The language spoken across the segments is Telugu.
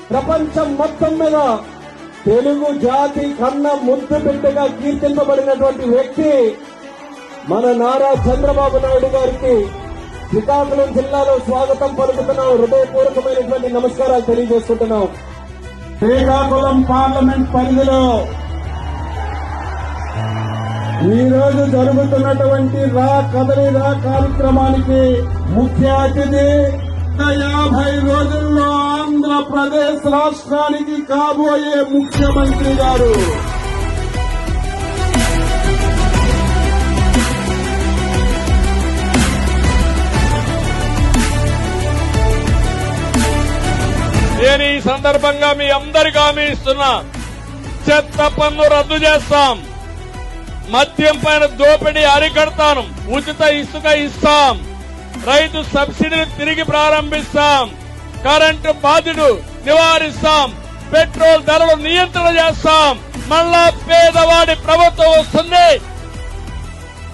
ప్రపంచం మొత్తం మీద తెలుగు జాతి కన్న ముద్దు బిడ్డగా కీర్తింపబడినటువంటి వ్యక్తి మన నారా చంద్రబాబు నాయుడు గారికి శ్రీకాకుళం జిల్లాలో స్వాగతం పలుకుతున్నాం. హృదయపూర్వకమైనటువంటి నమస్కారాలు తెలియజేసుకుంటున్నాం. శ్రీకాకుళం పార్లమెంట్ పరిధిలో ఈ రోజు జరుగుతున్నటువంటి రా కదలిరా కార్యక్రమానికి ముఖ్య అతిథి 50 రోజుల్లో ఆంధ్రప్రదేశ్ రాష్ట్రానికి కాబోయే ముఖ్యమంత్రి గారు. నేను ఈ సందర్భంగా మీ అందరికీ హామీ ఇస్తున్నా, చెత్త పన్ను రద్దు చేస్తాం, మద్యం పైన దోపిడీ అరికడతాను, ఉచిత ఇసుక ఇస్తాం, రైతు సబ్సిడీని తిరిగి ప్రారంభిస్తాం, కరెంటు బాధ్యుడు నివారిస్తాం, పెట్రోల్ ధరలు నియంత్రణ చేస్తాం. మళ్ళా పేదవాడి ప్రభుత్వం వస్తుంది.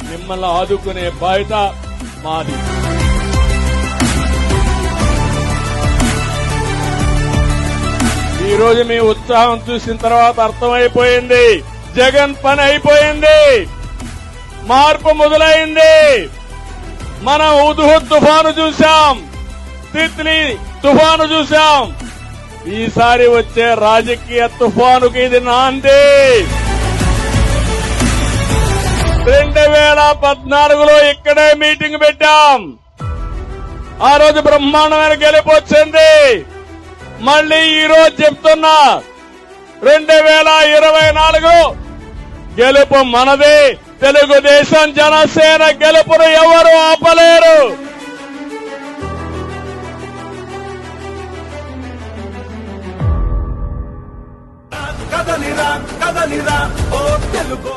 మిమ్మల్ని ఆదుకునే బాధ్యత మాది. ఈ రోజు మీ ఉత్సాహం చూసిన తర్వాత అర్థమైపోయింది, జగన్ పని అయిపోయింది, మార్పు మొదలైంది. మనం హుద్హుద్ తుఫాను చూశాం, తిత్లీ తుఫాను చూశాం. ఈసారి వచ్చే రాజకీయ తుఫానుకి ఇది నాంది. 2014లో ఇక్కడే మీటింగ్ పెట్టాం. ఆ రోజు బ్రహ్మాండమైన గెలుపు వచ్చింది. మళ్లీ ఈ రోజు చెప్తున్నా, 2024 గెలుపు మనది. తెలుగుదేశం జనసేన గెలుపును ఎవరు ఆపలేరు. కదలిరా కదలిరా ఓ తెలుగు